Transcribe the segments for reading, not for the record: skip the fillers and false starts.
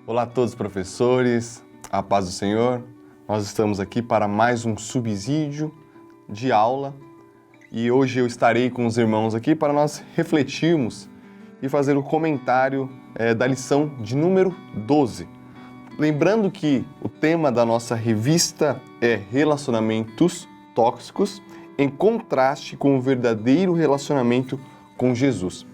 Olá a todos, professores, a paz do Senhor. Nós estamos aqui para mais um subsídio de aula e hoje eu estarei com os irmãos aqui para nós refletirmos e fazer o comentário da lição de número 12. Lembrando que o tema da nossa revista é relacionamentos tóxicos em contraste com o verdadeiro relacionamento com Jesus.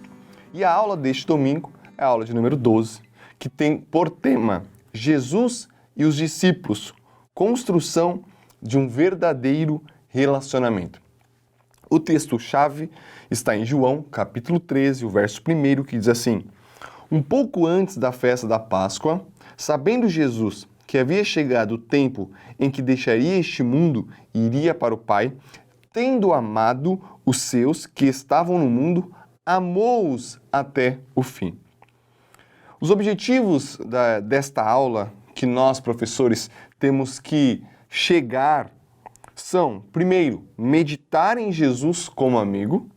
E a aula deste domingo é a aula de número 12, que tem por tema Jesus e os discípulos, construção de um verdadeiro relacionamento. O texto-chave está em João, capítulo 13, o verso 1, que diz assim: Um pouco antes da festa da Páscoa, sabendo Jesus que havia chegado o tempo em que deixaria este mundo e iria para o Pai, tendo amado os seus que estavam no mundo, amou-os até o fim. Os objetivos desta aula que nós, professores, temos que chegar são, primeiro, meditar em Jesus como amigo.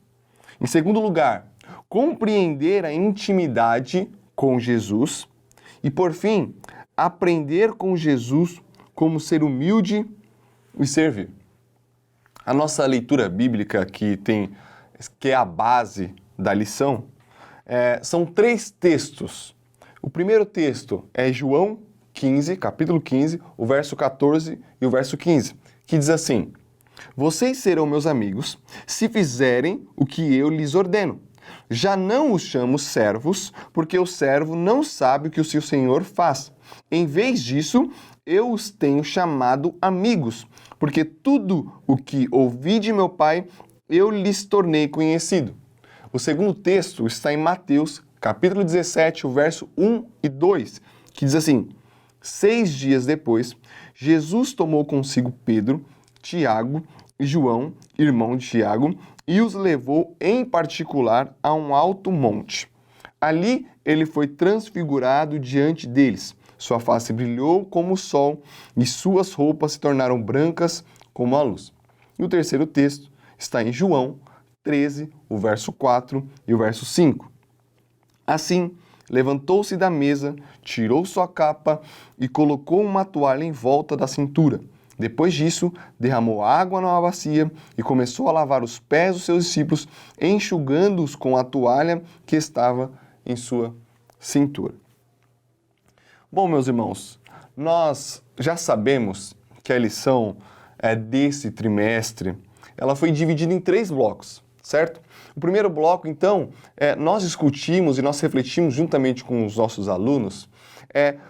Em segundo lugar, compreender a intimidade com Jesus. E, por fim, aprender com Jesus como ser humilde e servir. A nossa leitura bíblica que é a base da lição são 3 textos. O primeiro texto é João 15, capítulo 15, o verso 14 e o verso 15, que diz assim: Vocês serão meus amigos se fizerem o que eu lhes ordeno. Já não os chamo servos, porque o servo não sabe o que o seu senhor faz. Em vez disso, eu os tenho chamado amigos, porque tudo o que ouvi de meu Pai, eu lhes tornei conhecido. O segundo texto está em Mateus, capítulo 17, o verso 1 e 2, que diz assim: 6 dias depois, Jesus tomou consigo Pedro, Tiago e João, irmão de Tiago, e os levou em particular a um alto monte. Ali ele foi transfigurado diante deles. Sua face brilhou como o sol e suas roupas se tornaram brancas como a luz. E o terceiro texto está em João 13, o verso 4 e o verso 5. Assim, levantou-se da mesa, tirou sua capa e colocou uma toalha em volta da cintura. Depois disso, derramou água numa bacia e começou a lavar os pés dos seus discípulos, enxugando-os com a toalha que estava em sua cintura. Bom, meus irmãos, nós já sabemos que a lição desse trimestre ela foi dividida em 3 blocos, certo? O primeiro bloco, então, nós discutimos e nós refletimos juntamente com os nossos alunos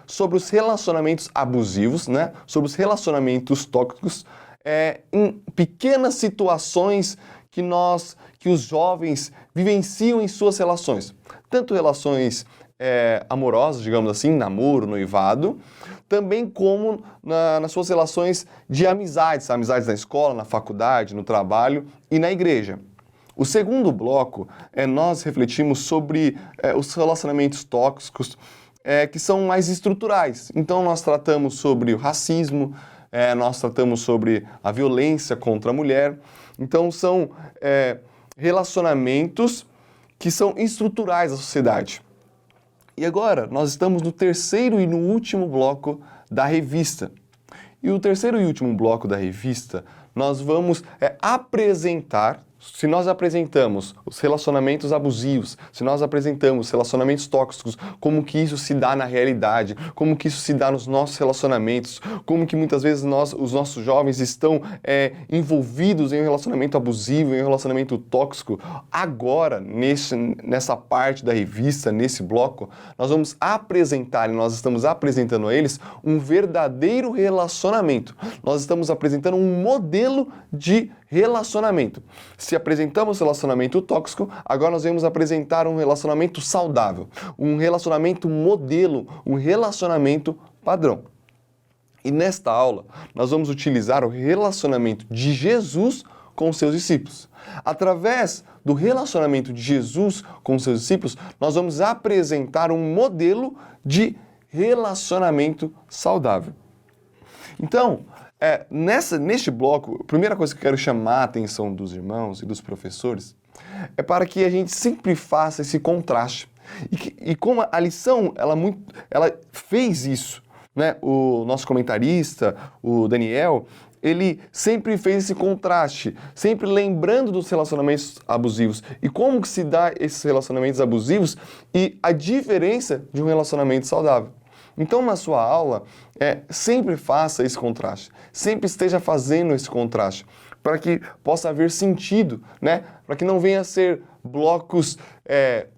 sobre os relacionamentos abusivos, né? Sobre os relacionamentos tóxicos, em pequenas situações que os jovens vivenciam em suas relações. Tanto relações amorosas, digamos assim, namoro, noivado, também como nas suas relações de amizades na escola, na faculdade, no trabalho e na igreja. O segundo bloco, nós refletimos sobre os relacionamentos tóxicos que são mais estruturais. Então, nós tratamos sobre o racismo, nós tratamos sobre a violência contra a mulher. Então, são relacionamentos que são estruturais da sociedade. E agora, nós estamos no terceiro e no último bloco da revista. E o terceiro e último bloco da revista, nós vamos apresentar. Se nós apresentamos os relacionamentos abusivos, se nós apresentamos relacionamentos tóxicos, como que isso se dá na realidade, como que isso se dá nos nossos relacionamentos, como que muitas vezes os nossos jovens estão envolvidos em um relacionamento abusivo, em um relacionamento tóxico, agora, nessa parte da revista, nesse bloco, nós vamos apresentar, e nós estamos apresentando a eles, um verdadeiro relacionamento. Nós estamos apresentando um modelo de relacionamento. Se apresentamos relacionamento tóxico, agora nós vamos apresentar um relacionamento saudável, um relacionamento modelo, um relacionamento padrão. E nesta aula, nós vamos utilizar o relacionamento de Jesus com os seus discípulos. Através do relacionamento de Jesus com os seus discípulos, nós vamos apresentar um modelo de relacionamento saudável. Então, neste bloco, a primeira coisa que eu quero chamar a atenção dos irmãos e dos professores é para que a gente sempre faça esse contraste E como a lição, ela fez isso, né? O nosso comentarista, o Daniel, ele sempre fez esse contraste, sempre lembrando dos relacionamentos abusivos e como que se dá esses relacionamentos abusivos e a diferença de um relacionamento saudável. Então, na sua aula, sempre faça esse contraste, sempre esteja fazendo esse contraste, para que possa haver sentido, né? Para que não venha a ser blocos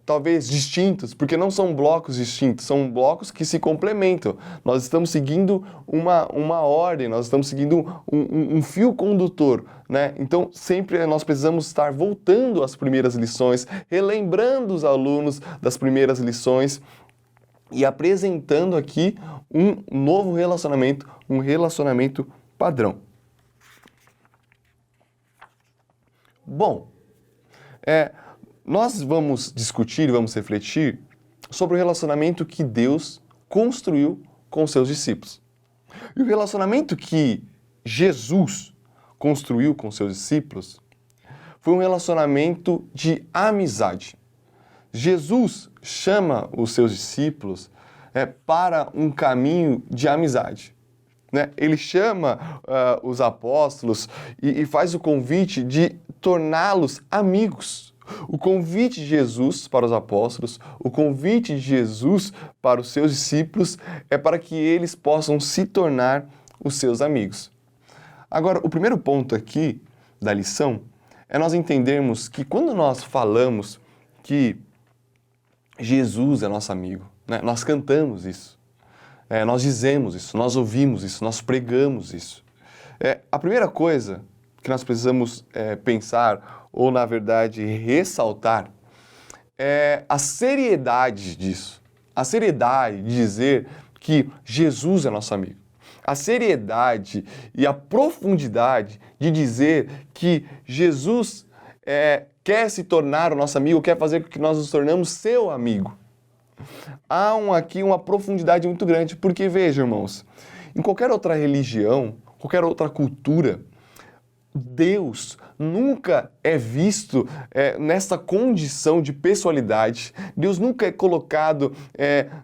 talvez distintos, porque não são blocos distintos, são blocos que se complementam. Nós estamos seguindo uma ordem, nós estamos seguindo um fio condutor, né? Então, sempre nós precisamos estar voltando às primeiras lições, relembrando os alunos das primeiras lições e apresentando aqui um novo relacionamento, um relacionamento padrão. Bom, nós vamos discutir, vamos refletir sobre o relacionamento que Deus construiu com seus discípulos. E o relacionamento que Jesus construiu com seus discípulos foi um relacionamento de amizade. Jesus chama os seus discípulos para um caminho de amizade. Né? Ele chama os apóstolos e faz o convite de torná-los amigos. O convite de Jesus para os apóstolos, o convite de Jesus para os seus discípulos é para que eles possam se tornar os seus amigos. Agora, o primeiro ponto aqui da lição é nós entendermos que quando nós falamos que Jesus é nosso amigo, né? Nós cantamos isso, nós dizemos isso, nós ouvimos isso, nós pregamos isso. A primeira coisa que nós precisamos pensar, ou na verdade ressaltar, é a seriedade disso. A seriedade de dizer que Jesus é nosso amigo. A seriedade e a profundidade de dizer que Jesus quer se tornar o nosso amigo, quer fazer com que nós nos tornamos seu amigo. Há aqui uma profundidade muito grande, porque veja, irmãos, em qualquer outra religião, qualquer outra cultura, Deus nunca é visto nessa condição de pessoalidade. Deus nunca é colocado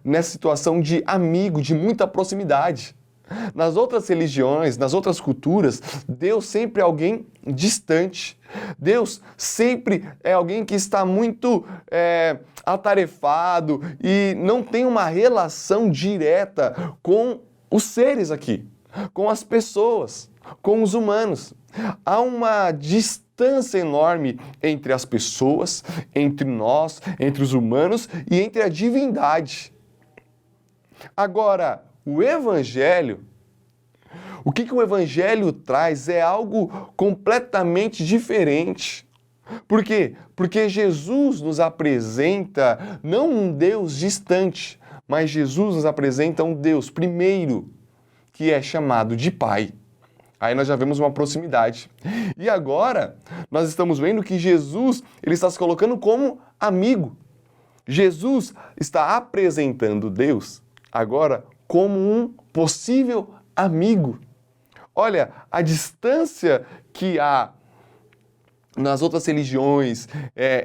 nessa situação de amigo, de muita proximidade. Nas outras religiões, nas outras culturas, Deus sempre é alguém distante. Deus sempre é alguém que está muito atarefado e não tem uma relação direta com os seres aqui, com as pessoas, com os humanos. Há uma distância enorme entre as pessoas, entre nós, entre os humanos e entre a divindade. Agora, o Evangelho, o que o Evangelho traz é algo completamente diferente. Por quê? Porque Jesus nos apresenta não um Deus distante, mas Jesus nos apresenta um Deus, primeiro, que é chamado de Pai. Aí nós já vemos uma proximidade. E agora, nós estamos vendo que Jesus, ele está se colocando como amigo. Jesus está apresentando Deus agora como um possível amigo. Olha, a distância que há nas outras religiões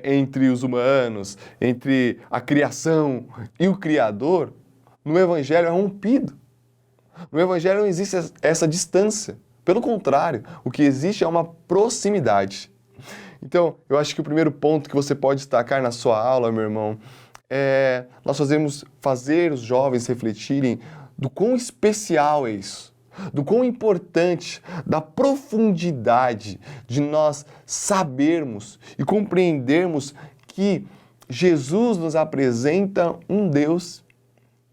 entre os humanos, entre a criação e o Criador, no Evangelho é rompido. No Evangelho não existe essa distância. Pelo contrário, o que existe é uma proximidade. Então, eu acho que o primeiro ponto que você pode destacar na sua aula, meu irmão, é nós fazer os jovens refletirem do quão especial é isso, do quão importante, da profundidade de nós sabermos e compreendermos que Jesus nos apresenta um Deus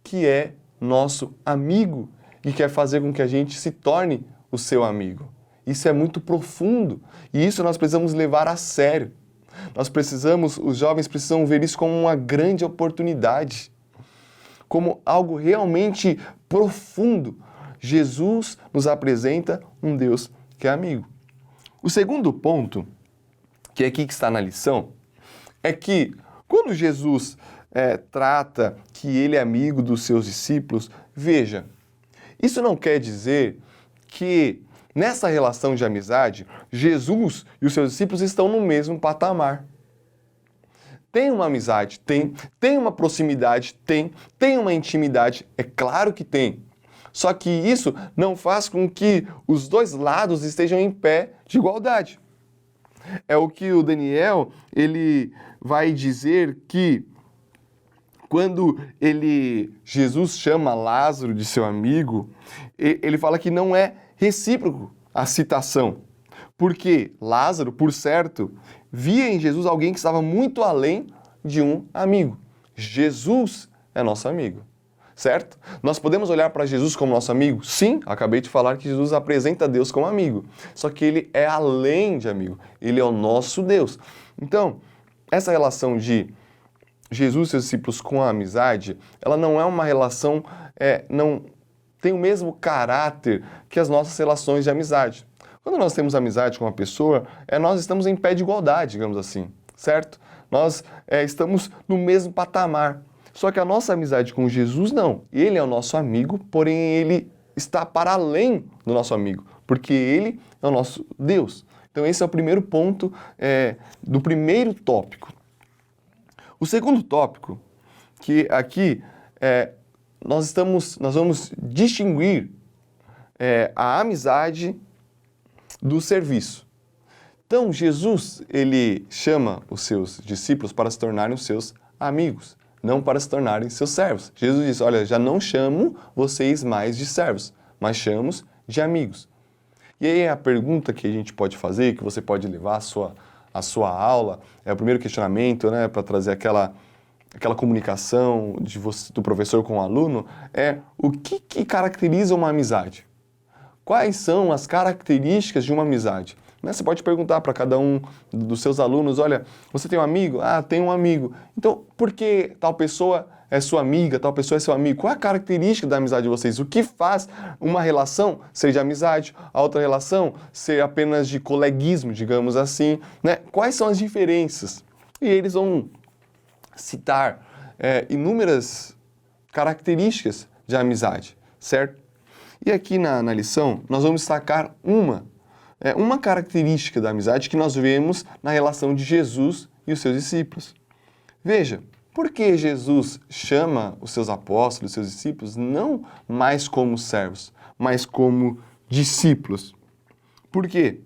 que é nosso amigo e quer fazer com que a gente se torne o seu amigo. Isso é muito profundo e isso nós precisamos levar a sério. Os jovens precisam ver isso como uma grande oportunidade, como algo realmente profundo. Jesus nos apresenta um Deus que é amigo. O segundo ponto, que é aqui que está na lição, é que quando Jesus trata que ele é amigo dos seus discípulos, veja, isso não quer dizer que nessa relação de amizade, Jesus e os seus discípulos estão no mesmo patamar. Tem uma amizade? Tem. Tem uma proximidade? Tem. Tem uma intimidade? É claro que tem. Só que isso não faz com que os dois lados estejam em pé de igualdade. É o que o Daniel, ele vai dizer que quando Jesus chama Lázaro de seu amigo, ele fala que não é recíproco a citação. Porque Lázaro, por certo, via em Jesus alguém que estava muito além de um amigo. Jesus é nosso amigo, certo? Nós podemos olhar para Jesus como nosso amigo? Sim, acabei de falar que Jesus apresenta Deus como amigo. Só que ele é além de amigo, ele é o nosso Deus. Então, essa relação de Jesus e seus discípulos com a amizade, ela não é uma relação, não tem o mesmo caráter que as nossas relações de amizade. Quando nós temos amizade com uma pessoa, nós estamos em pé de igualdade, digamos assim, certo? Nós estamos no mesmo patamar. Só que a nossa amizade com Jesus, não. Ele é o nosso amigo, porém ele está para além do nosso amigo, porque ele é o nosso Deus. Então esse é o primeiro ponto do primeiro tópico. O segundo tópico, que aqui nós vamos distinguir a amizade do serviço. Então, Jesus, ele chama os seus discípulos para se tornarem os seus amigos, não para se tornarem seus servos. Jesus disse, olha, já não chamo vocês mais de servos, mas chamo de amigos. E aí a pergunta que a gente pode fazer, que você pode levar à sua aula, é o primeiro questionamento, né, para trazer aquela comunicação do professor com o aluno, o que caracteriza uma amizade? Quais são as características de uma amizade? Você pode perguntar para cada um dos seus alunos, olha, você tem um amigo? Ah, tenho um amigo. Então, por que tal pessoa é sua amiga, tal pessoa é seu amigo? Qual é a característica da amizade de vocês? O que faz uma relação ser de amizade, a outra relação ser apenas de coleguismo, digamos assim, né? Quais são as diferenças? E eles vão citar inúmeras características de amizade, certo? E aqui na lição, nós vamos destacar uma característica da amizade que nós vemos na relação de Jesus e os seus discípulos. Veja, por que Jesus chama os seus apóstolos, os seus discípulos, não mais como servos, mas como discípulos? Por quê?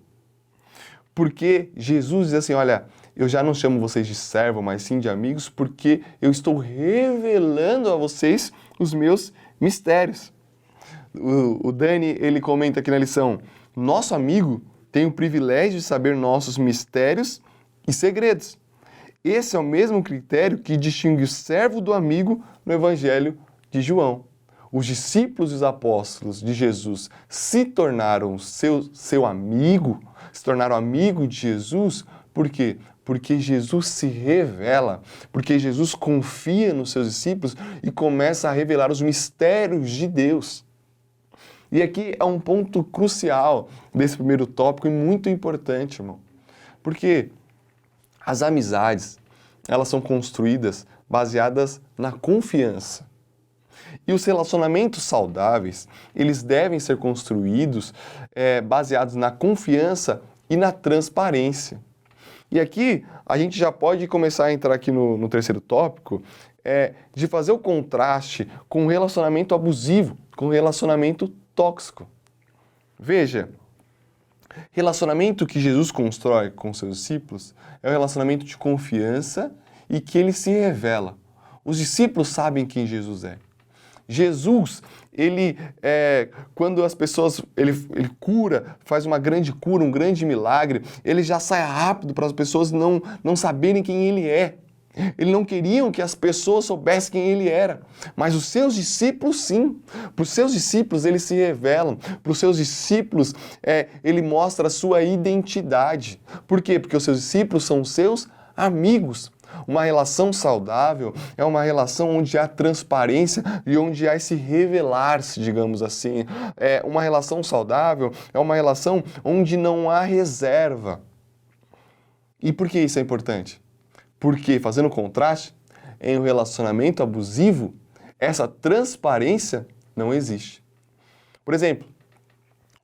Porque Jesus diz assim, olha, eu já não chamo vocês de servo, mas sim de amigos, porque eu estou revelando a vocês os meus mistérios. O Dani, ele comenta aqui na lição, nosso amigo tem o privilégio de saber nossos mistérios e segredos. Esse é o mesmo critério que distingue o servo do amigo no Evangelho de João. Os discípulos e os apóstolos de Jesus se tornaram seu amigo, se tornaram amigo de Jesus, por quê? Porque Jesus se revela, porque Jesus confia nos seus discípulos e começa a revelar os mistérios de Deus. E aqui é um ponto crucial desse primeiro tópico e muito importante, irmão. Porque as amizades, elas são construídas baseadas na confiança. E os relacionamentos saudáveis, eles devem ser construídos baseados na confiança e na transparência. E aqui a gente já pode começar a entrar aqui no terceiro tópico, de fazer o contraste com o relacionamento abusivo, com o relacionamento tóxico. Veja, relacionamento que Jesus constrói com seus discípulos é um relacionamento de confiança e que ele se revela. Os discípulos sabem quem Jesus é. Jesus, quando as pessoas, ele cura, faz uma grande cura, um grande milagre, ele já sai rápido para as pessoas não saberem quem ele é. Ele não queriam que as pessoas soubessem quem ele era, mas os seus discípulos sim. Para os seus discípulos ele se revela, para os seus discípulos ele mostra a sua identidade. Por quê? Porque os seus discípulos são seus amigos. Uma relação saudável é uma relação onde há transparência e onde há esse revelar-se, digamos assim. Uma relação saudável é uma relação onde não há reserva. E por que isso é importante? Porque, fazendo contraste, em um relacionamento abusivo, essa transparência não existe. Por exemplo,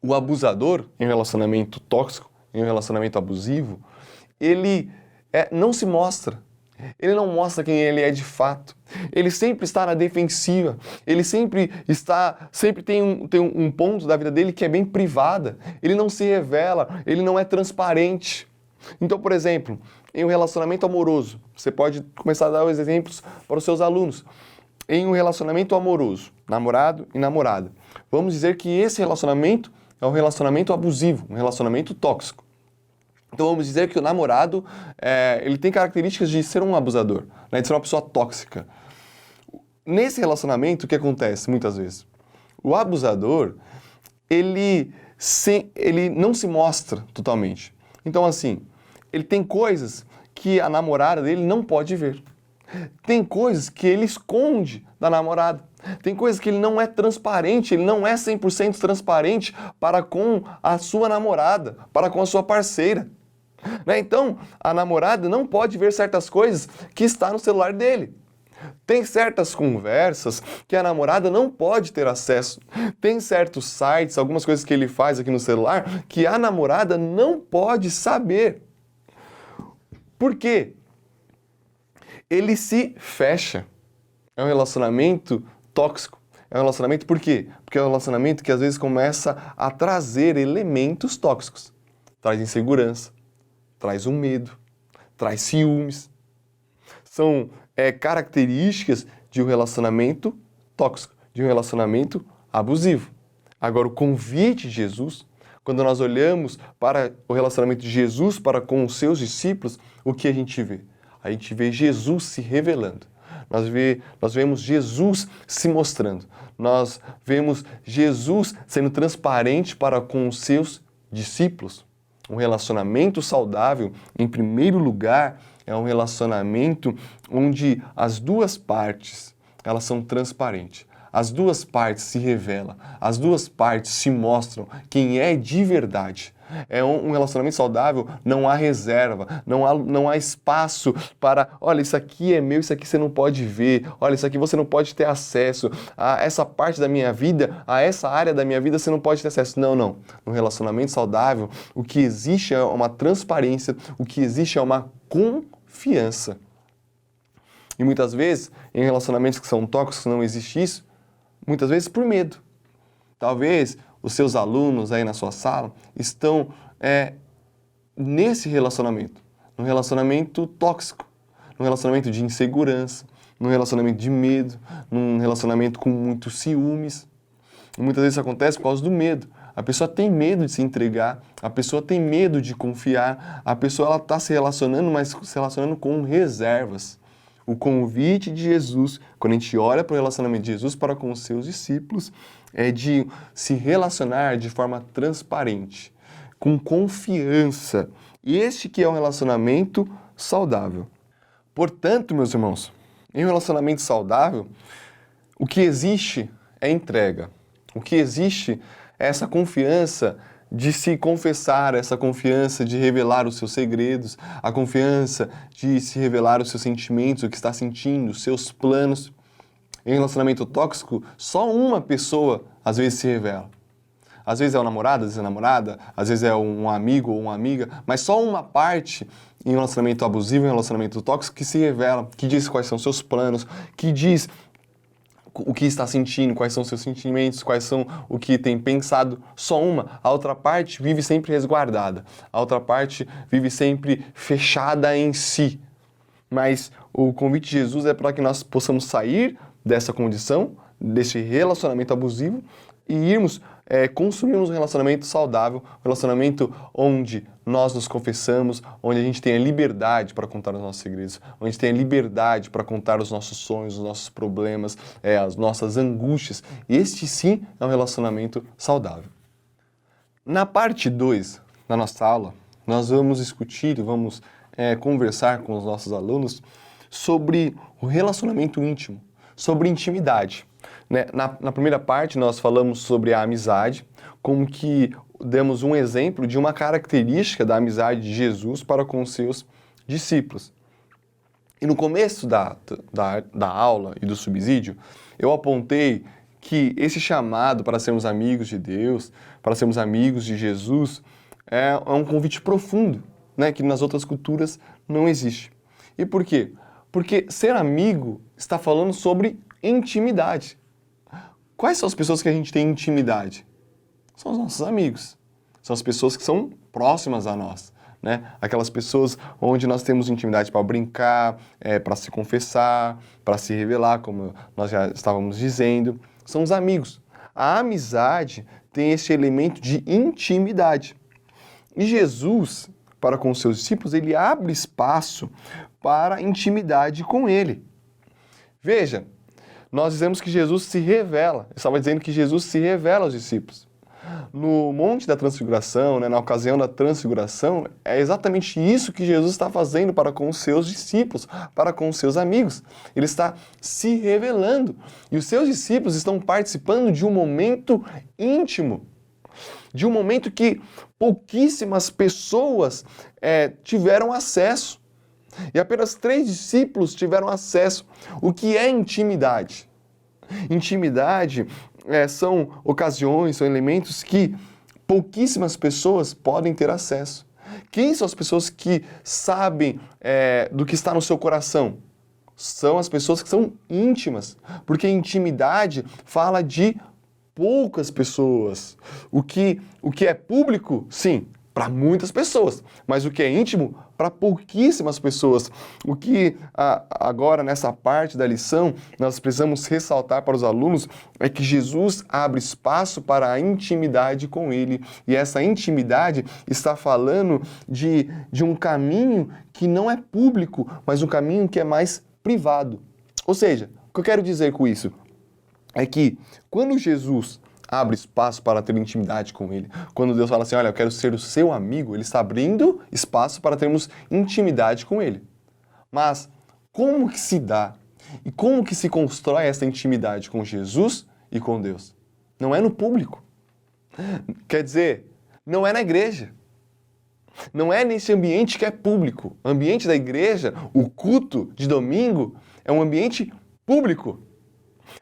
o abusador em um relacionamento tóxico, em um relacionamento abusivo, ele não se mostra. Ele não mostra quem ele é de fato. Ele sempre está na defensiva. Ele sempre tem um ponto da vida dele que é bem privada. Ele não se revela, ele não é transparente. Então, por exemplo, em um relacionamento amoroso, você pode começar a dar os exemplos para os seus alunos. Em um relacionamento amoroso, namorado e namorada, vamos dizer que esse relacionamento é um relacionamento abusivo, um relacionamento tóxico. Então vamos dizer que o namorado, ele tem características de ser um abusador, né, de ser uma pessoa tóxica. Nesse relacionamento, o que acontece muitas vezes? O abusador, ele não se mostra totalmente. Então assim, ele tem coisas que a namorada dele não pode ver. Tem coisas que ele esconde da namorada. Tem coisas que ele não é transparente, ele não é 100% transparente para com a sua namorada, para com a sua parceira. Né? Então, a namorada não pode ver certas coisas que está no celular dele. Tem certas conversas que a namorada não pode ter acesso. Tem certos sites, algumas coisas que ele faz aqui no celular, que a namorada não pode saber. Por quê? Ele se fecha. É um relacionamento tóxico. É um relacionamento por quê? Porque é um relacionamento que às vezes começa a trazer elementos tóxicos. Traz insegurança, traz um medo, traz ciúmes. São características de um relacionamento tóxico, de um relacionamento abusivo. Agora, o convite de Jesus, quando nós olhamos para o relacionamento de Jesus para com os seus discípulos, o que a gente vê? A gente vê Jesus se revelando. Nós vemos Jesus se mostrando. Nós vemos Jesus sendo transparente para com os seus discípulos. Um relacionamento saudável, em primeiro lugar, é um relacionamento onde as duas partes, elas são transparentes. As duas partes se revelam, as duas partes se mostram quem é de verdade. É um relacionamento saudável, não há reserva, não há espaço para, olha, isso aqui é meu, isso aqui você não pode ver, olha, isso aqui você não pode ter acesso, a essa parte da minha vida, a essa área da minha vida você não pode ter acesso. Não, não. No relacionamento saudável, o que existe é uma transparência, o que existe é uma confiança. E muitas vezes, em relacionamentos que são tóxicos, não existe isso, muitas vezes por medo. Talvez os seus alunos aí na sua sala estão nesse relacionamento, num relacionamento tóxico, num relacionamento de insegurança, num relacionamento de medo, num relacionamento com muitos ciúmes. E muitas vezes isso acontece por causa do medo. A pessoa tem medo de se entregar, a pessoa tem medo de confiar, a pessoa está se relacionando, mas se relacionando com reservas. O convite de Jesus, quando a gente olha para o relacionamento de Jesus para com os seus discípulos, é de se relacionar de forma transparente, com confiança. E este que é um relacionamento saudável. Portanto, meus irmãos, em um relacionamento saudável, o que existe é entrega. O que existe é essa confiança de se confessar, essa confiança de revelar os seus segredos, a confiança de se revelar os seus sentimentos, o que está sentindo, os seus planos. Em relacionamento tóxico, só uma pessoa às vezes se revela. Às vezes é o namorado, às vezes é a namorada, às vezes é um amigo ou uma amiga, mas só uma parte em um relacionamento abusivo, em um relacionamento tóxico, que se revela, que diz quais são seus planos, que diz o que está sentindo, quais são seus sentimentos, quais são o que tem pensado. Só uma. A outra parte vive sempre resguardada. A outra parte vive sempre fechada em si. Mas o convite de Jesus é para que nós possamos sair dessa condição, desse relacionamento abusivo e irmos construirmos um relacionamento saudável, um relacionamento onde nós nos confessamos, onde a gente tenha liberdade para contar os nossos segredos, onde a gente tenha liberdade para contar os nossos sonhos, os nossos problemas, as nossas angústias. Este sim é um relacionamento saudável. Na parte 2 da nossa aula, nós vamos discutir e vamos conversar com os nossos alunos sobre o relacionamento íntimo, sobre intimidade. Né? Na primeira parte, nós falamos sobre a amizade, como que demos um exemplo de uma característica da amizade de Jesus para com os seus discípulos. E no começo da aula e do subsídio, eu apontei que esse chamado para sermos amigos de Deus, para sermos amigos de Jesus, é um convite profundo, né? Que nas outras culturas não existe. E por quê? Porque ser amigo está falando sobre intimidade. Quais são as pessoas que a gente tem intimidade? São os nossos amigos. São as pessoas que são próximas a nós, né? Aquelas pessoas onde nós temos intimidade para brincar, para se confessar, para se revelar, como nós já estávamos dizendo. São os amigos. A amizade tem esse elemento de intimidade. E Jesus, para com os seus discípulos, ele abre espaço para intimidade com ele. Veja, nós dizemos que Jesus se revela. Eu estava dizendo que Jesus se revela aos discípulos. No Monte da Transfiguração, né, na ocasião da Transfiguração, é exatamente isso que Jesus está fazendo para com os seus discípulos, para com os seus amigos. Ele está se revelando. E os seus discípulos estão participando de um momento íntimo, de um momento que pouquíssimas pessoas tiveram acesso. E apenas 3 discípulos tiveram acesso. O que é intimidade? Intimidade são ocasiões, são elementos que pouquíssimas pessoas podem ter acesso. Quem são as pessoas que sabem do que está no seu coração? São as pessoas que são íntimas, porque intimidade fala de poucas pessoas. O que é público, sim, para muitas pessoas, mas o que é íntimo, para pouquíssimas pessoas. O que agora, nessa parte da lição, nós precisamos ressaltar para os alunos é que Jesus abre espaço para a intimidade com ele. E essa intimidade está falando de um caminho que não é público, mas um caminho que é mais privado. Ou seja, o que eu quero dizer com isso é que quando Jesus abre espaço para ter intimidade com ele. Quando Deus fala assim, olha, eu quero ser o seu amigo, ele está abrindo espaço para termos intimidade com ele. Mas como que se dá e como que se constrói essa intimidade com Jesus e com Deus? Não é no público. Quer dizer, não é na igreja. Não é nesse ambiente que é público. O ambiente da igreja, o culto de domingo, é um ambiente público.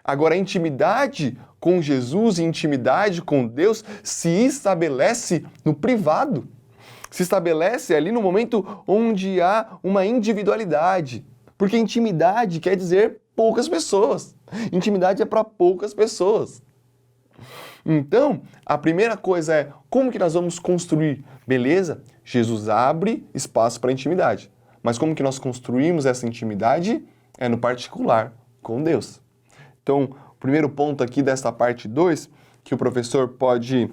Agora, a intimidade com Jesus e intimidade com Deus se estabelece no privado. Se estabelece ali no momento onde há uma individualidade. Porque intimidade quer dizer poucas pessoas. Intimidade é para poucas pessoas. Então, a primeira coisa é, como que nós vamos construir? Beleza, Jesus abre espaço para intimidade. Mas como que nós construímos essa intimidade? É no particular, com Deus. Então, o primeiro ponto aqui desta parte 2, que o professor pode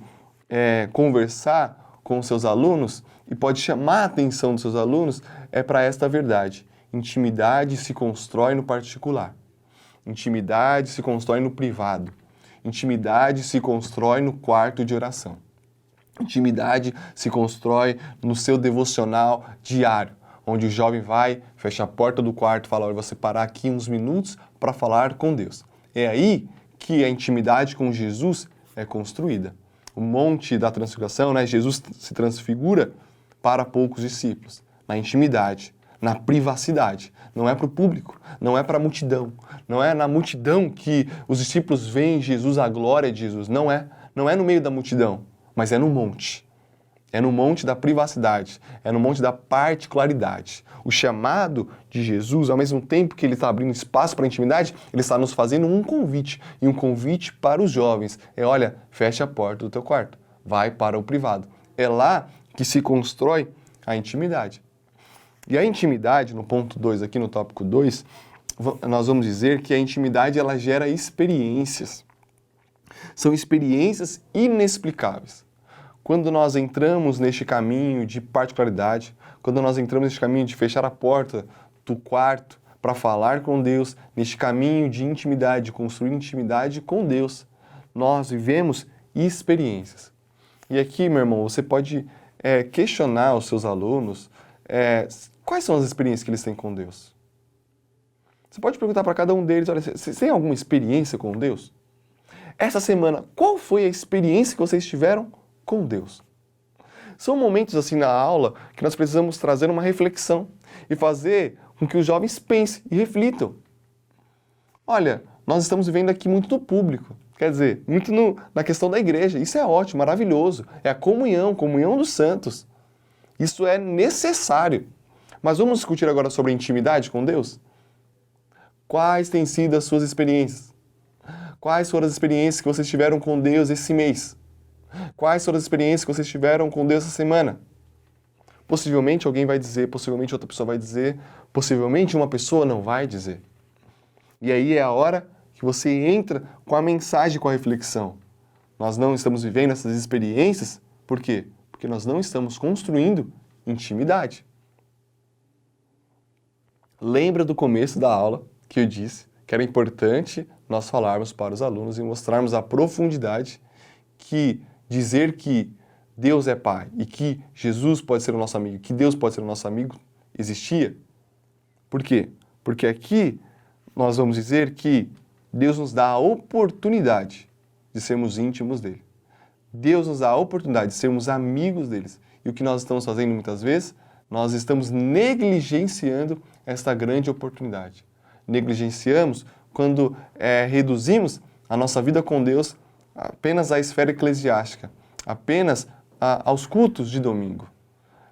conversar com os seus alunos e pode chamar a atenção dos seus alunos, é para esta verdade. Intimidade se constrói no particular. Intimidade se constrói no privado. Intimidade se constrói no quarto de oração. Intimidade se constrói no seu devocional diário, onde o jovem vai, fecha a porta do quarto e fala, olha, eu vou separar aqui uns minutos para falar com Deus. É aí que a intimidade com Jesus é construída. O Monte da Transfiguração, né, Jesus se transfigura para poucos discípulos, na intimidade, na privacidade. Não é para o público, não é para a multidão. Não é na multidão que os discípulos veem Jesus, a glória de Jesus. Não é no meio da multidão, mas é no monte. É no monte da privacidade, é no monte da particularidade. O chamado de Jesus, ao mesmo tempo que ele está abrindo espaço para a intimidade, ele está nos fazendo um convite. E um convite para os jovens é, olha, fecha a porta do teu quarto, vai para o privado. É lá que se constrói a intimidade. E a intimidade, no ponto 2 aqui, no tópico 2, nós vamos dizer que a intimidade ela gera experiências. São experiências inexplicáveis. Quando nós entramos neste caminho de particularidade, quando nós entramos neste caminho de fechar a porta do quarto para falar com Deus, neste caminho de intimidade, de construir intimidade com Deus, nós vivemos experiências. E aqui, meu irmão, você pode questionar os seus alunos quais são as experiências que eles têm com Deus. Você pode perguntar para cada um deles, olha, você tem alguma experiência com Deus? Essa semana, qual foi a experiência que vocês tiveram com Deus? São momentos assim na aula que nós precisamos trazer uma reflexão e fazer com que os jovens pensem e reflitam. Olha, nós estamos vivendo aqui muito no público, quer dizer, muito na questão da igreja. Isso é ótimo, maravilhoso. É a comunhão dos santos. Isso é necessário. Mas vamos discutir agora sobre a intimidade com Deus? Quais têm sido as suas experiências? Quais foram as experiências que vocês tiveram com Deus esse mês? Quais foram as experiências que vocês tiveram com Deus essa semana? Possivelmente alguém vai dizer, possivelmente outra pessoa vai dizer, possivelmente uma pessoa não vai dizer. E aí é a hora que você entra com a mensagem, com a reflexão. Nós não estamos vivendo essas experiências, por quê? Porque nós não estamos construindo intimidade. Lembra do começo da aula que eu disse que era importante nós falarmos para os alunos e mostrarmos a profundidade que dizer que Deus é Pai e que Jesus pode ser o nosso amigo, que Deus pode ser o nosso amigo, existia? Por quê? Porque aqui nós vamos dizer que Deus nos dá a oportunidade de sermos íntimos dele. Deus nos dá a oportunidade de sermos amigos deles. E o que nós estamos fazendo muitas vezes? Nós estamos negligenciando esta grande oportunidade. Negligenciamos quando reduzimos a nossa vida com Deus apenas à esfera eclesiástica, apenas aos cultos de domingo.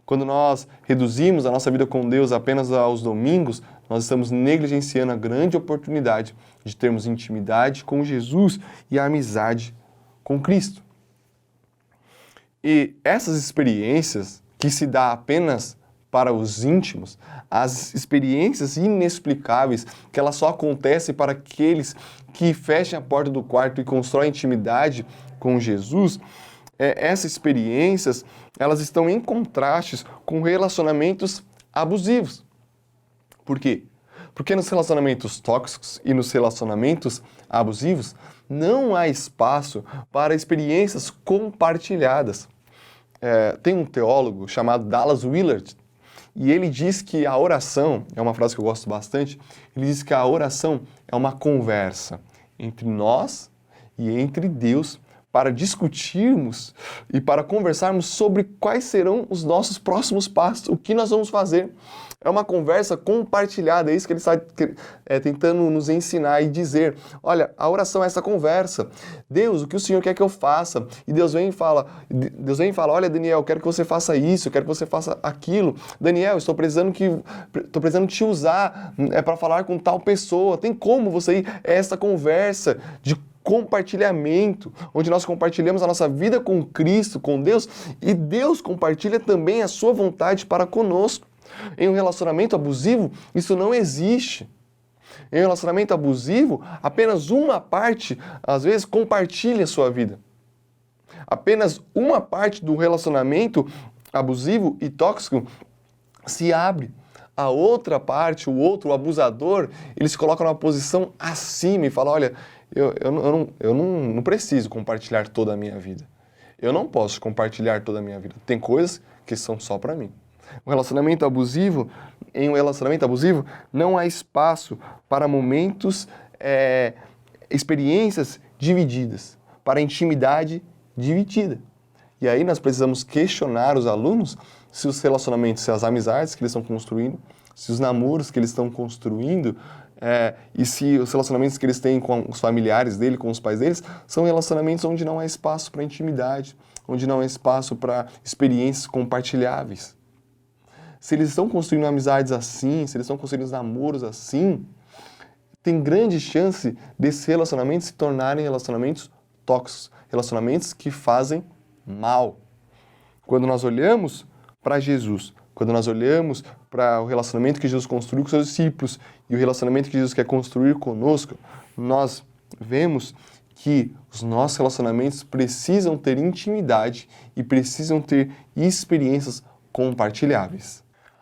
Quando nós reduzimos a nossa vida com Deus apenas aos domingos, nós estamos negligenciando a grande oportunidade de termos intimidade com Jesus e a amizade com Cristo. E essas experiências que se dá apenas para os íntimos, as experiências inexplicáveis que elas só acontecem para aqueles que fecham a porta do quarto e constroem intimidade com Jesus, essas experiências elas estão em contrastes com relacionamentos abusivos. Por quê? Porque nos relacionamentos tóxicos e nos relacionamentos abusivos não há espaço para experiências compartilhadas. Tem um teólogo chamado Dallas Willard e ele diz que a oração, é uma frase que eu gosto bastante, ele diz que a oração é uma conversa entre nós e entre Deus para discutirmos e para conversarmos sobre quais serão os nossos próximos passos, o que nós vamos fazer. É uma conversa compartilhada, é isso que ele está tentando nos ensinar e dizer. Olha, a oração é essa conversa. Deus, o que o Senhor quer que eu faça? E Deus vem e fala, olha, Daniel, eu quero que você faça isso, eu quero que você faça aquilo. Daniel, estou precisando te usar para falar com tal pessoa. Tem como você ir a essa conversa de compartilhamento, onde nós compartilhamos a nossa vida com Cristo, com Deus, e Deus compartilha também a sua vontade para conosco. Em um relacionamento abusivo, isso não existe. Em um relacionamento abusivo, apenas uma parte, às vezes, compartilha a sua vida. Apenas uma parte do relacionamento abusivo e tóxico se abre. A outra parte, o abusador, ele se coloca numa posição acima e fala, olha, eu não preciso compartilhar toda a minha vida. Eu não posso compartilhar toda a minha vida. Tem coisas que são só para mim. Em um relacionamento abusivo, não há espaço para momentos, experiências divididas, para intimidade dividida. E aí nós precisamos questionar os alunos se os relacionamentos, se as amizades que eles estão construindo, se os namoros que eles estão construindo, e se os relacionamentos que eles têm com os familiares dele, com os pais deles, são relacionamentos onde não há espaço para intimidade, onde não há espaço para experiências compartilháveis. Se eles estão construindo amizades assim, se eles estão construindo namoros assim, tem grande chance desses relacionamentos se tornarem relacionamentos tóxicos, relacionamentos que fazem mal. Quando nós olhamos para Jesus, quando nós olhamos para o relacionamento que Jesus construiu com seus discípulos e o relacionamento que Jesus quer construir conosco, nós vemos que os nossos relacionamentos precisam ter intimidade e precisam ter experiências compartilháveis.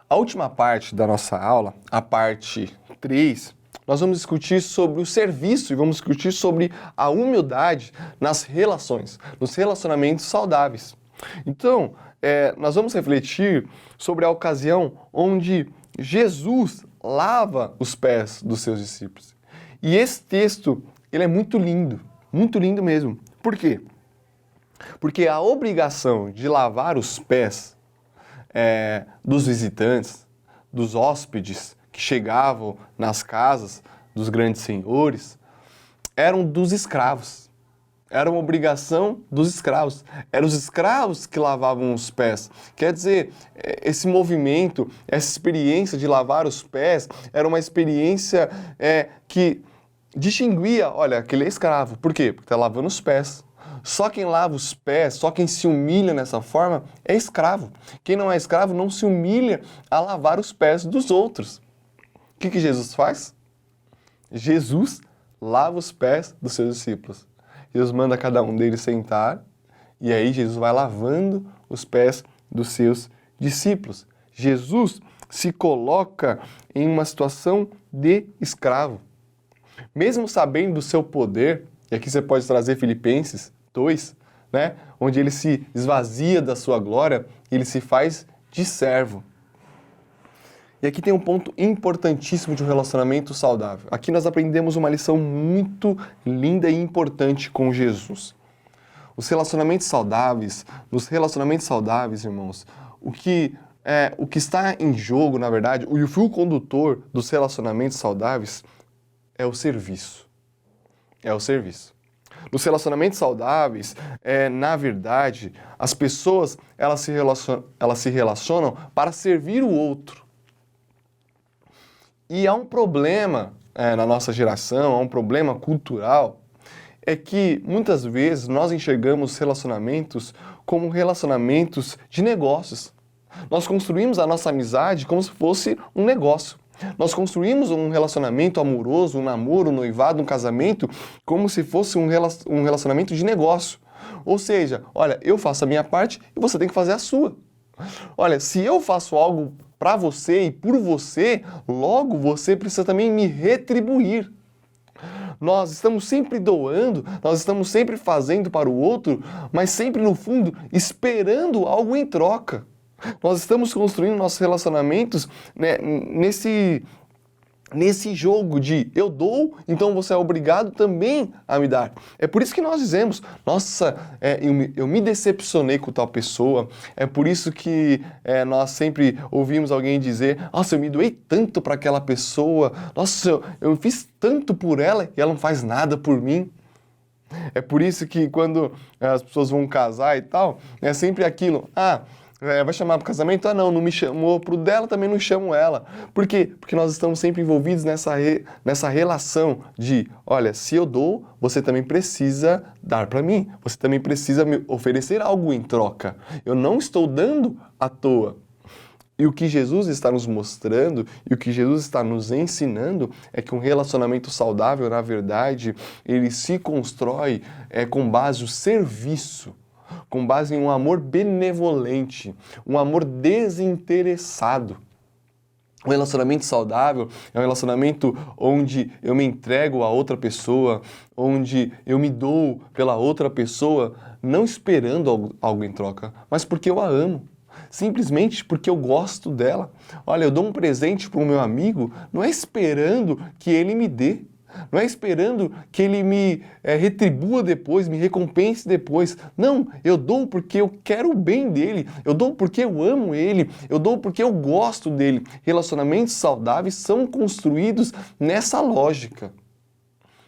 A última parte da nossa aula, a parte 3, nós vamos discutir sobre o serviço e vamos discutir sobre a humildade nas relações, nos relacionamentos saudáveis. Então, nós vamos refletir sobre a ocasião onde Jesus lava os pés dos seus discípulos. E esse texto, ele é muito lindo mesmo. Por quê? Porque a obrigação de lavar os pés dos visitantes, dos hóspedes que chegavam nas casas dos grandes senhores, eram dos escravos. Era uma obrigação dos escravos. Eram os escravos que lavavam os pés. Quer dizer, esse movimento, essa experiência de lavar os pés, era uma experiência que distinguia, olha, aquele é escravo. Por quê? Porque está lavando os pés. Só quem lava os pés, só quem se humilha nessa forma é escravo. Quem não é escravo não se humilha a lavar os pés dos outros. O que Jesus faz? Jesus lava os pés dos seus discípulos. Jesus manda cada um deles sentar e aí Jesus vai lavando os pés dos seus discípulos. Jesus se coloca em uma situação de escravo. Mesmo sabendo do seu poder, e aqui você pode trazer Filipenses 2, né, onde ele se esvazia da sua glória, ele se faz de servo. E aqui tem um ponto importantíssimo de um relacionamento saudável. Aqui nós aprendemos uma lição muito linda e importante com Jesus. Nos relacionamentos saudáveis, irmãos, o que está em jogo, na verdade, o fio condutor dos relacionamentos saudáveis é o serviço. É o serviço. Nos relacionamentos saudáveis, na verdade, as pessoas elas se relacionam para servir o outro. E há um problema na nossa geração, há um problema cultural, é que muitas vezes nós enxergamos relacionamentos como relacionamentos de negócios. Nós construímos a nossa amizade como se fosse um negócio. Nós construímos um relacionamento amoroso, um namoro, um noivado, um casamento, como se fosse um relacionamento de negócio. Ou seja, olha, eu faço a minha parte e você tem que fazer a sua. Olha, se eu faço algo para você e por você, logo você precisa também me retribuir. Nós estamos sempre doando, nós estamos sempre fazendo para o outro, mas sempre no fundo esperando algo em troca. Nós estamos construindo nossos relacionamentos, né, nesse jogo de eu dou, então você é obrigado também a me dar. É por isso que nós dizemos, nossa, eu me decepcionei com tal pessoa, é por isso que nós sempre ouvimos alguém dizer, nossa, eu me doei tanto para aquela pessoa, nossa, eu fiz tanto por ela e ela não faz nada por mim. É por isso que quando as pessoas vão casar e tal, é sempre aquilo, vai chamar para o casamento? Ah, não me chamou para o dela, também não chamo ela. Por quê? Porque nós estamos sempre envolvidos nessa relação de, olha, se eu dou, você também precisa dar para mim. Você também precisa me oferecer algo em troca. Eu não estou dando à toa. E o que Jesus está nos mostrando e o que Jesus está nos ensinando é que um relacionamento saudável, na verdade, ele se constrói com base no serviço, com base em um amor benevolente, um amor desinteressado. Um relacionamento saudável é um relacionamento onde eu me entrego a outra pessoa, onde eu me dou pela outra pessoa, não esperando algo em troca, mas porque eu a amo. Simplesmente porque eu gosto dela. Olha, eu dou um presente para o meu amigo, não é esperando que ele me dê. Não é esperando que ele me retribua depois, me recompense depois. Não, eu dou porque eu quero o bem dele, eu dou porque eu amo ele, eu dou porque eu gosto dele. Relacionamentos saudáveis são construídos nessa lógica.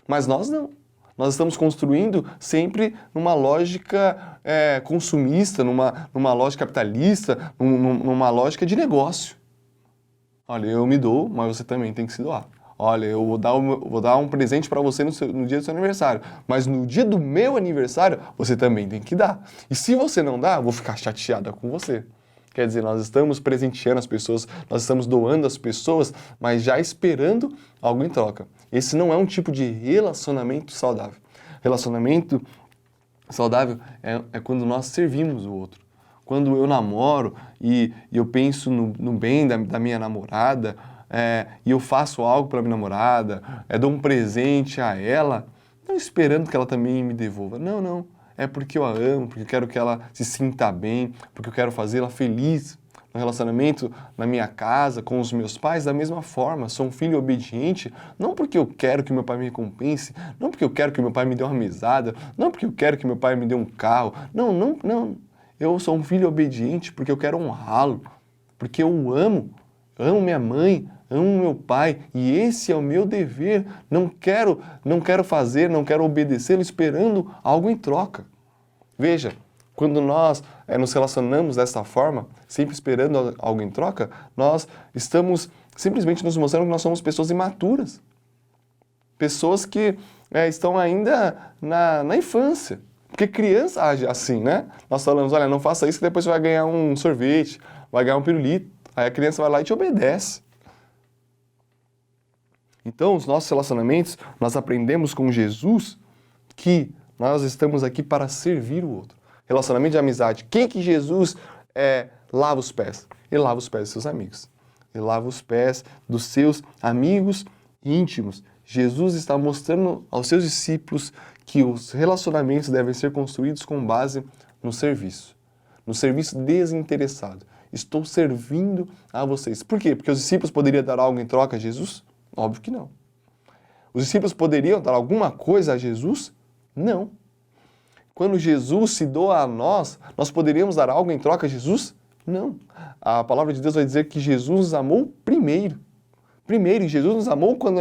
Mas nós não. Nós estamos construindo sempre numa lógica consumista, numa lógica capitalista, numa lógica de negócio. Olha, eu me dou, mas você também tem que se doar. Olha, eu vou dar um presente para você no dia do seu aniversário, mas no dia do meu aniversário, você também tem que dar. E se você não dá, eu vou ficar chateada com você. Quer dizer, nós estamos presenteando as pessoas, nós estamos doando as pessoas, mas já esperando algo em troca. Esse não é um tipo de relacionamento saudável. Relacionamento saudável é quando nós servimos o outro. Quando eu namoro e eu penso no bem da minha namorada, e eu faço algo para minha namorada, dou um presente a ela, não esperando que ela também me devolva. Não. É porque eu a amo, porque eu quero que ela se sinta bem, porque eu quero fazê-la feliz. No relacionamento na minha casa, com os meus pais, da mesma forma. Sou um filho obediente, não porque eu quero que meu pai me recompense, não porque eu quero que meu pai me dê uma mesada, não porque eu quero que meu pai me dê um carro. Não. Eu sou um filho obediente porque eu quero honrá-lo, porque eu amo minha mãe, amo meu pai e esse é o meu dever. Não quero fazer, não quero obedecê-lo esperando algo em troca. Veja, quando nós nos relacionamos dessa forma, sempre esperando algo em troca, nós estamos simplesmente nos mostrando que nós somos pessoas imaturas. Pessoas que estão ainda na infância. Porque criança age assim, né? Nós falamos, olha, não faça isso que depois você vai ganhar um sorvete, vai ganhar um pirulito. Aí a criança vai lá e te obedece. Então, os nossos relacionamentos, nós aprendemos com Jesus que nós estamos aqui para servir o outro. Relacionamento de amizade. Quem que Jesus lava os pés? Ele lava os pés dos seus amigos. Ele lava os pés dos seus amigos íntimos. Jesus está mostrando aos seus discípulos que os relacionamentos devem ser construídos com base no serviço desinteressado. Estou servindo a vocês. Por quê? Porque os discípulos poderiam dar algo em troca a Jesus? Óbvio que não. Os discípulos poderiam dar alguma coisa a Jesus? Não. Quando Jesus se doa a nós, nós poderíamos dar algo em troca a Jesus? Não. A palavra de Deus vai dizer que Jesus nos amou primeiro. Primeiro, Jesus nos amou quando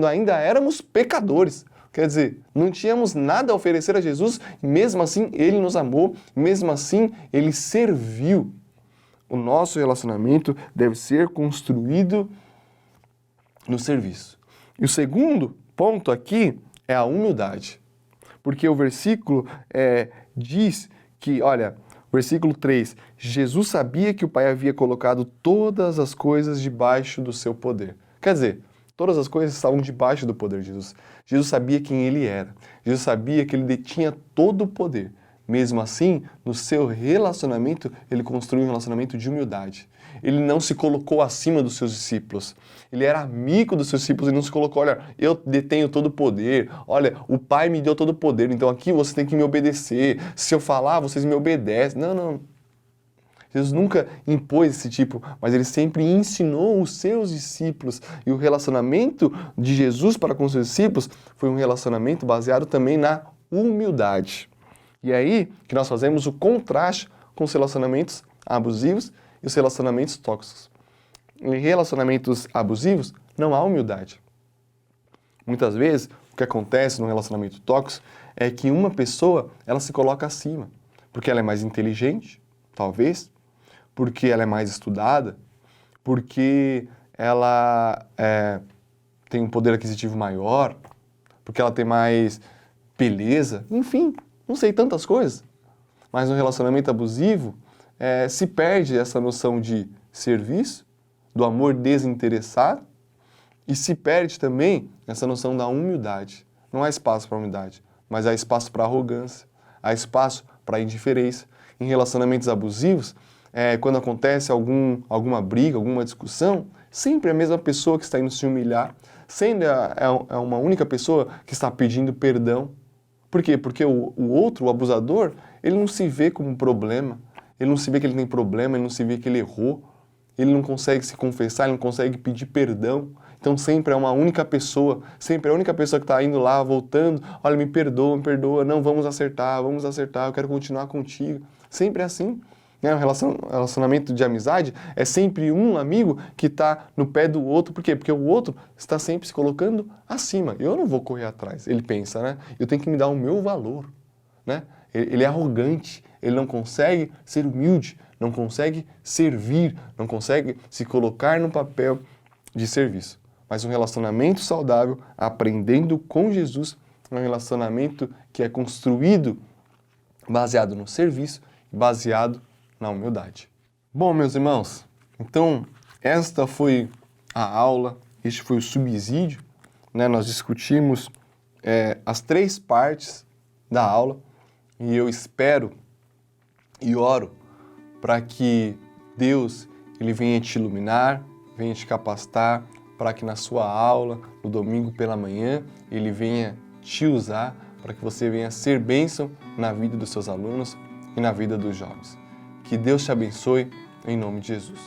ainda éramos pecadores. Quer dizer, não tínhamos nada a oferecer a Jesus, e mesmo assim Ele nos amou, mesmo assim Ele serviu. O nosso relacionamento deve ser construído no serviço. E o segundo ponto aqui é a humildade. Porque o versículo diz que, olha, versículo 3, Jesus sabia que o Pai havia colocado todas as coisas debaixo do seu poder. Quer dizer, todas as coisas estavam debaixo do poder de Jesus. Jesus sabia quem ele era. Jesus sabia que ele detinha todo o poder. Mesmo assim, no seu relacionamento, ele construiu um relacionamento de humildade. Ele não se colocou acima dos seus discípulos. Ele era amigo dos seus discípulos e não se colocou, olha, eu detenho todo o poder, olha, o Pai me deu todo o poder, então aqui você tem que me obedecer. Se eu falar, vocês me obedecem. Não. Jesus nunca impôs esse tipo, mas ele sempre ensinou os seus discípulos. E o relacionamento de Jesus para com os seus discípulos foi um relacionamento baseado também na humildade. E aí que nós fazemos o contraste com os relacionamentos abusivos e os relacionamentos tóxicos. Em relacionamentos abusivos, não há humildade. Muitas vezes, o que acontece no relacionamento tóxico é que uma pessoa, ela se coloca acima, porque ela é mais inteligente, talvez, porque ela é mais estudada, porque ela tem um poder aquisitivo maior, porque ela tem mais beleza, enfim, não sei, tantas coisas. Mas no relacionamento abusivo, se perde essa noção de serviço, do amor desinteressado, e se perde também essa noção da humildade. Não há espaço para humildade, mas há espaço para arrogância, há espaço para indiferença. Em relacionamentos abusivos, quando acontece alguma briga, alguma discussão, sempre a mesma pessoa que está indo se humilhar, sempre é uma única pessoa que está pedindo perdão. Por quê? Porque o outro, o abusador, ele não se vê como um problema, ele não se vê que ele tem problema, ele não se vê que ele errou, ele não consegue se confessar, ele não consegue pedir perdão. Então sempre é uma única pessoa, sempre é a única pessoa que está indo lá, voltando, olha, me perdoa, não, vamos acertar, eu quero continuar contigo. Sempre é assim. O relacionamento de amizade é sempre um amigo que está no pé do outro. Por quê? Porque o outro está sempre se colocando acima. Eu não vou correr atrás, ele pensa, né? Eu tenho que me dar o meu valor, né? Ele é arrogante, ele não consegue ser humilde, não consegue servir, não consegue se colocar no papel de serviço. Mas um relacionamento saudável, aprendendo com Jesus, é um relacionamento que é construído baseado no serviço, baseado na humildade. Bom, meus irmãos, então esta foi a aula, este foi o subsídio, né? Nós discutimos as 3 partes da aula e eu espero e oro para que Deus ele venha te iluminar, venha te capacitar, para que na sua aula, no domingo pela manhã, ele venha te usar para que você venha ser bênção na vida dos seus alunos e na vida dos jovens. Que Deus te abençoe, em nome de Jesus.